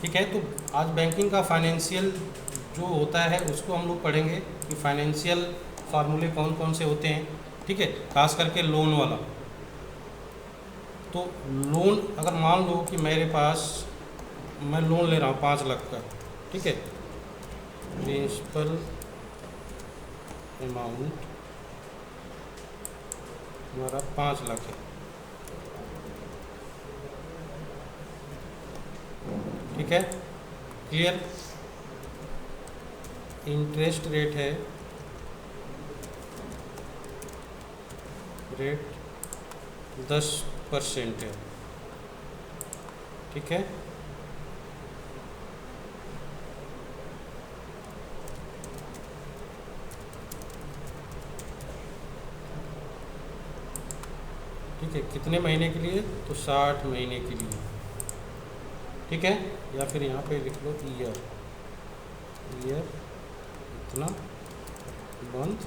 ठीक है। तो आज बैंकिंग का फाइनेंशियल जो होता है उसको हम लोग पढ़ेंगे कि फाइनेंशियल फार्मूले कौन कौन से होते हैं, ठीक है, खास करके लोन वाला। तो लोन अगर मान लो कि मेरे पास मैं लोन ले रहा हूँ 5 लाख का, ठीक है, प्रिंसिपल अमाउंट हमारा 5 लाख है, ठीक है, क्लियर। इंटरेस्ट रेट है रेट 10% है, ठीक है। ठीक है, कितने महीने के लिए? तो 60 महीने के लिए, ठीक है। या फिर यहाँ पे लिख लो ईयर इतना, मंथ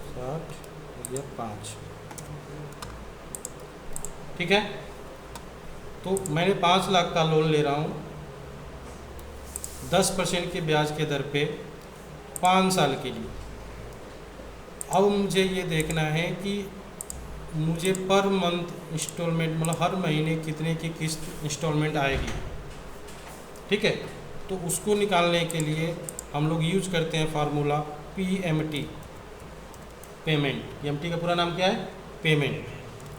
60, ईयर 5, ठीक है। तो मैंने 5 लाख का लोन ले रहा हूँ 10% के ब्याज के दर पे 5 साल के लिए। अब मुझे ये देखना है कि मुझे पर मंथ इंस्टॉलमेंट मतलब हर महीने कितने की किस्त इंस्टॉलमेंट आएगी, ठीक है। तो उसको निकालने के लिए हम लोग यूज करते हैं फार्मूला PMT, पेमेंट। PMT का पूरा नाम क्या है? पेमेंट,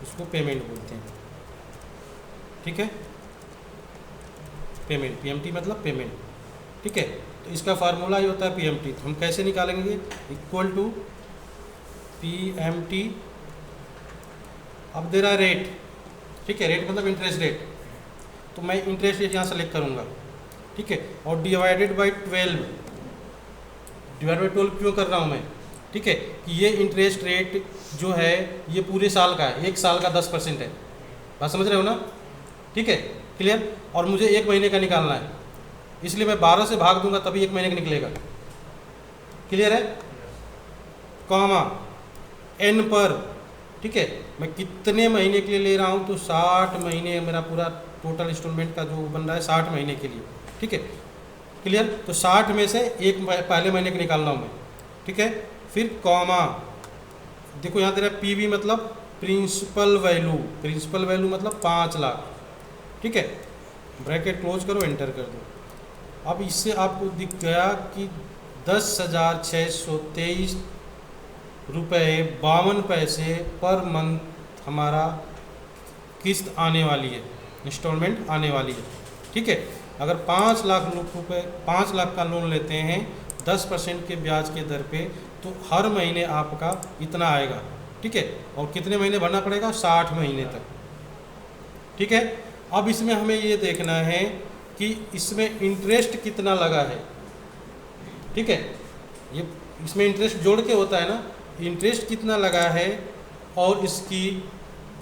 उसको पेमेंट बोलते हैं, ठीक है, पेमेंट। PMT मतलब पेमेंट, ठीक है। तो इसका फार्मूला ही होता है PMT। तो हम कैसे निकालेंगे? इक्वल टू PMT, अब दे रहा है रेट, ठीक है, रेट मतलब इंटरेस्ट रेट, तो मैं इंटरेस्ट रेट यहाँ सेलेक्ट करूँगा, ठीक है, और डिवाइडेड बाई 12, डिवाइड बाई 12 क्यों कर रहा हूँ मैं? ठीक है, कि ये इंटरेस्ट रेट जो है ये पूरे साल का है, 1 साल का 10% है, बात समझ रहे हो ना? ठीक है, क्लियर। और मुझे 1 महीने का निकालना है, इसलिए मैं 12 से भाग दूंगा तभी 1 महीने का निकलेगा, क्लियर है, कॉमा n पर, ठीक है, मैं कितने महीने के लिए ले रहा हूँ? तो 60 महीने, मेरा पूरा टोटल इंस्टॉलमेंट का जो बन रहा है 60 महीने के लिए, ठीक है, क्लियर। तो 60 में से एक पहले महीने का निकालना हूँ मैं, ठीक है। फिर कॉमा, देखो यहाँ दे रहा है PV मतलब प्रिंसिपल वैल्यू, प्रिंसिपल वैल्यू मतलब 5 लाख, ठीक है, ब्रैकेट क्लोज करो, एंटर कर दो। अब इससे आपको दिख गया कि 10,623 रुपये 52 पैसे पर मंथ हमारा किस्त आने वाली है, इंस्टॉलमेंट आने वाली है, ठीक है। अगर 5 लाख रुपये 5 लाख का लोन लेते हैं 10% के ब्याज के दर पे, तो हर महीने आपका इतना आएगा, ठीक है, और कितने महीने भरना पड़ेगा? 60 महीने तक, ठीक है। अब इसमें हमें ये देखना है कि इसमें इंटरेस्ट कितना लगा है, ठीक है, ये इसमें इंटरेस्ट जोड़ के होता है ना, इंटरेस्ट कितना लगा है और इसकी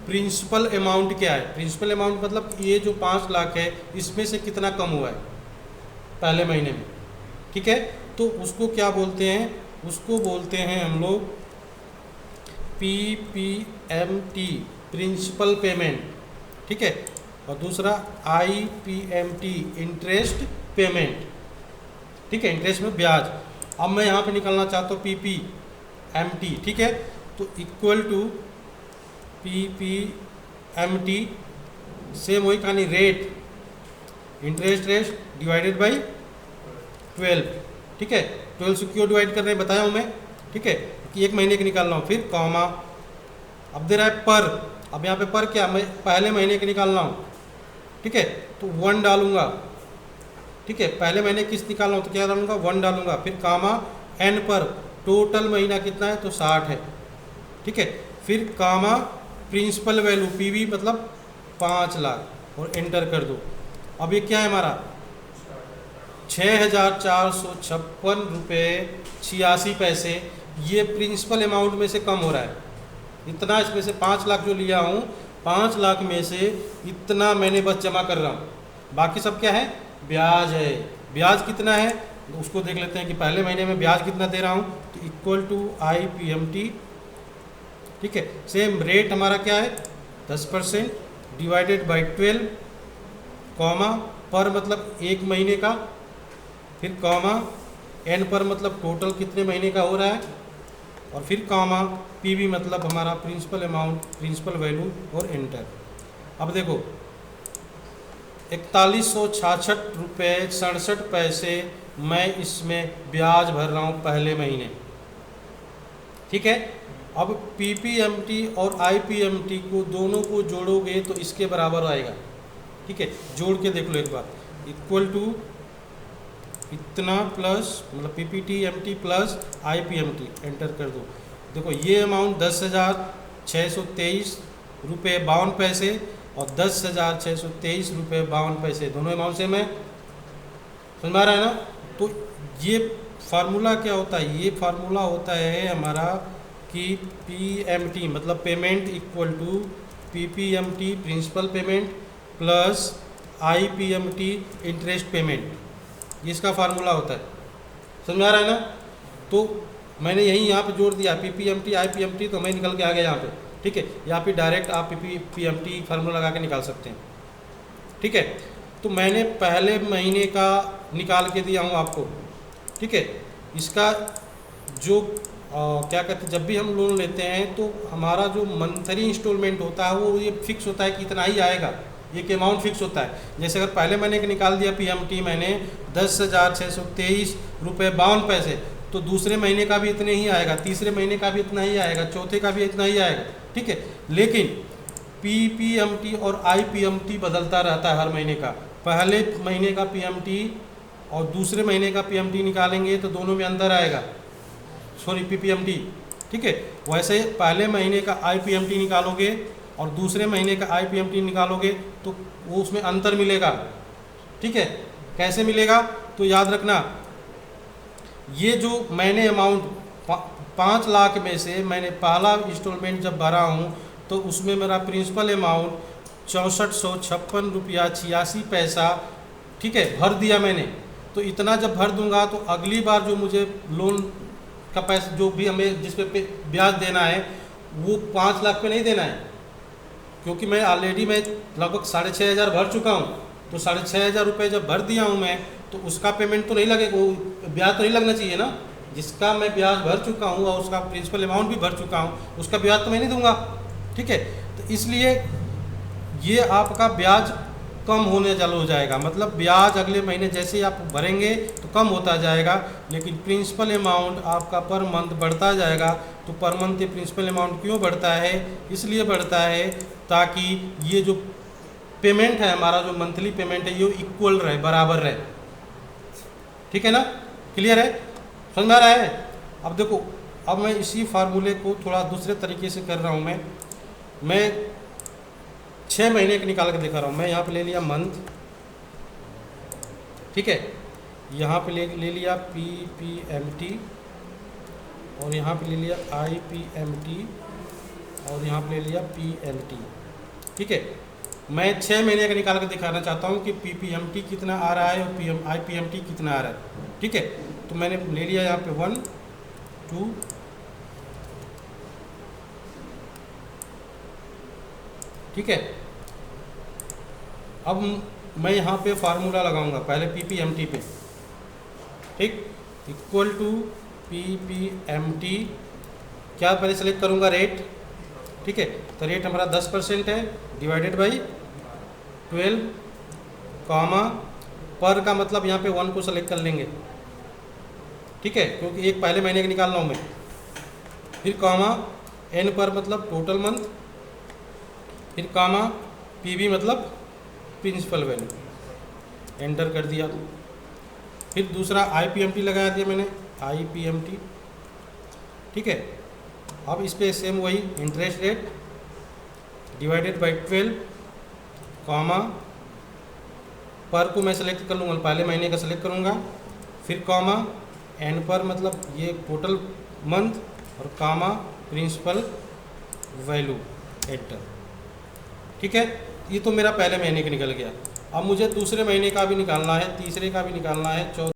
प्रिंसिपल अमाउंट क्या है। प्रिंसिपल अमाउंट मतलब ये जो 5 लाख है इसमें से कितना कम हुआ है पहले महीने में, ठीक है। तो उसको क्या बोलते हैं? उसको बोलते हैं हम लोग PPMT, प्रिंसिपल पेमेंट, ठीक है, और दूसरा IPMT, इंटरेस्ट पेमेंट, ठीक है, इंटरेस्ट में ब्याज। अब मैं यहाँ पे निकालना चाहता हूँ PPMT, ठीक है, तो इक्वल टू PPMT, सेम वही कहानी, rate, interest rate divided by 12, ठीक है। 12 से क्यों डिवाइड कर रहे हैं बताया हूँ मैं, ठीक है, कि 1 महीने के निकालना हो। फिर कॉमा, अब दे रहा है पर, अब यहाँ पे पर क्या, मैं पहले महीने के निकालना हूँ, ठीक है, तो 1 डालूंगा, ठीक है, पहले महीने किस्त निकालना हो तो क्या डालूंगा? 1 डालूंगा। फिर कामा n पर, टोटल महीना कितना है? तो 60 है, ठीक है। फिर कामा प्रिंसिपल वैल्यू PV मतलब 5 लाख, और एंटर कर दो। अब ये क्या है हमारा? 6,456 रुपये 86 पैसे, ये प्रिंसिपल अमाउंट में से कम हो रहा है इतना। इसमें से 5 लाख जो लिया हूँ, 5 लाख में से इतना मैंने बस जमा कर रहा हूँ, बाकी सब क्या है? ब्याज है। ब्याज कितना है उसको देख लेते हैं कि पहले महीने में ब्याज कितना दे रहा हूँ। तो इक्वल टू IPMT, ठीक है, सेम रेट हमारा क्या है? 10%, डिवाइडेड बाई 12, कॉमा पर मतलब एक महीने का, फिर कॉमा एन पर मतलब टोटल कितने महीने का हो रहा है, और फिर कॉमा पीवी मतलब हमारा प्रिंसिपल अमाउंट, प्रिंसिपल वैल्यू, और एंटर। अब देखो 4166 रुपये 67 पैसे मैं इसमें ब्याज भर रहा हूँ पहले महीने, ठीक है। अब पीपीएमटी और आईपीएमटी को दोनों को जोड़ोगे तो इसके बराबर आएगा, ठीक है। जोड़ के देख लो एक बार, इक्वल टू इतना प्लस मतलब PPT MT plus IPMT, enter कर दो। देखो ये अमाउंट 10,623 रुपये 52 पैसे और 10,623 रुपये 52 पैसे, दोनों अमाउंट सेम है, समझ में आ रहा है ना। तो ये फार्मूला क्या होता है, ये फार्मूला होता है हमारा कि पीएमटी मतलब payment equal to PPMT principal payment plus IPMT interest payment, इसका फार्मूला होता है, समझ में आ रहा है ना। तो मैंने यही यहाँ पे जोड़ दिया पीपीएमटी आईपीएमटी, तो मैं निकल के आ गया यहाँ पे, ठीक है। यहाँ पे डायरेक्ट आप पीपीएमटी फार्मूला लगा के निकाल सकते हैं, ठीक है। तो मैंने पहले महीने का निकाल के दिया हूँ आपको, ठीक है। इसका जो क्या कहते हैं, जब भी हम लोन लेते हैं तो हमारा जो मंथली इंस्टॉलमेंट होता है वो ये फिक्स होता है कि इतना ही आएगा, एक अमाउंट फिक्स होता है। जैसे अगर पहले महीने का निकाल दिया पीएमटी मैंने 10,623 रुपये 52 पैसे, तो दूसरे महीने का भी इतने ही आएगा, तीसरे महीने का भी इतना ही आएगा, चौथे का भी इतना ही आएगा, ठीक है। लेकिन पीपीएमटी और आईपीएमटी बदलता रहता है हर महीने का। पहले महीने का पीएमटी और दूसरे महीने का पीएमटी निकालेंगे तो दोनों में अंतर आएगा, सॉरी पीपीएमटी, ठीक है। वैसे पहले महीने का आईपीएमटी निकालोगे और दूसरे महीने का आईपीएमटी निकालोगे तो वो उसमें अंतर मिलेगा, ठीक है। कैसे मिलेगा, तो याद रखना ये जो मैंने अमाउंट 5 लाख में से मैंने पहला इंस्टॉलमेंट जब भरा हूँ तो उसमें मेरा प्रिंसिपल अमाउंट 6456 रुपया 86 पैसा, ठीक है, भर दिया मैंने। तो इतना जब भर दूंगा तो अगली बार जो मुझे लोन का पैसा जो भी हमें जिस पे ब्याज देना है वो 5 लाख पे नहीं देना है, क्योंकि मैं ऑलरेडी मैं लगभग 6,500 भर चुका हूँ। तो 6,500 रुपये जब भर दिया हूँ मैं, तो उसका पेमेंट तो नहीं लगेगा, वो ब्याज तो नहीं लगना चाहिए ना। जिसका मैं ब्याज भर चुका हूँ और उसका प्रिंसिपल अमाउंट भी भर चुका हूँ, उसका ब्याज तो मैं नहीं दूंगा, ठीक है। तो इसलिए ये आपका ब्याज कम होने चालू हो जाएगा, मतलब ब्याज अगले महीने जैसे ही आप भरेंगे तो कम होता जाएगा, लेकिन प्रिंसिपल अमाउंट आपका पर मंथ बढ़ता जाएगा। तो पर मंथ ये प्रिंसिपल अमाउंट क्यों बढ़ता है, इसलिए बढ़ता है ताकि ये जो पेमेंट है हमारा, जो मंथली पेमेंट है, ये इक्वल रहे, बराबर रहे, ठीक है ना। क्लियर है, समझ में आ रहा है। अब देखो, अब मैं इसी फार्मूले को थोड़ा दूसरे तरीके से कर रहा हूँ। मैं 6 महीने का निकाल के दिखा रहा हूँ। मैं यहाँ पे ले लिया मंथ, ठीक है, यहाँ पे ले लिया पीपीएमटी और यहाँ पे ले लिया आईपीएमटी और यहाँ पे ले लिया पीएमटी, ठीक है। मैं 6 महीने का निकाल के दिखाना चाहता हूँ कि पीपीएमटी कितना आ रहा है और आईपीएमटी कितना आ रहा है, ठीक है। तो मैंने ले लिया यहाँ पे 1 2 ठीक है। अब मैं यहाँ पे फार्मूला लगाऊंगा पहले पीपीएमटी पे, ठीक, इक्वल टू पीपीएमटी, क्या पहले सेलेक्ट करूँगा रेट, ठीक है। तो रेट हमारा 10% है, डिवाइडेड बाई 12, कॉमा पर का मतलब यहाँ पे 1 को सेलेक्ट कर लेंगे, ठीक है, क्योंकि एक पहले महीने का निकाल रहा हूँ मैं। फिर कॉमा एन पर मतलब टोटल मंथ, फिर कॉमा पीवी मतलब प्रिंसिपल वैल्यू, एंटर कर दिया। फिर दूसरा आईपीएमटी लगा दिया मैंने, आईपीएमटी, ठीक है। अब इस पे सेम वही interest rate divided by 12, comma पर को मैं सेलेक्ट कर लूँगा, पहले महीने का सेलेक्ट करूँगा, फिर कॉमा एन पर मतलब ये टोटल मंथ और कॉमा प्रिंसिपल वैल्यू, एंटर, ठीक है। ये तो मेरा पहले महीने का निकल गया। अब मुझे दूसरे महीने का भी निकालना है, तीसरे का भी निकालना है, चौथे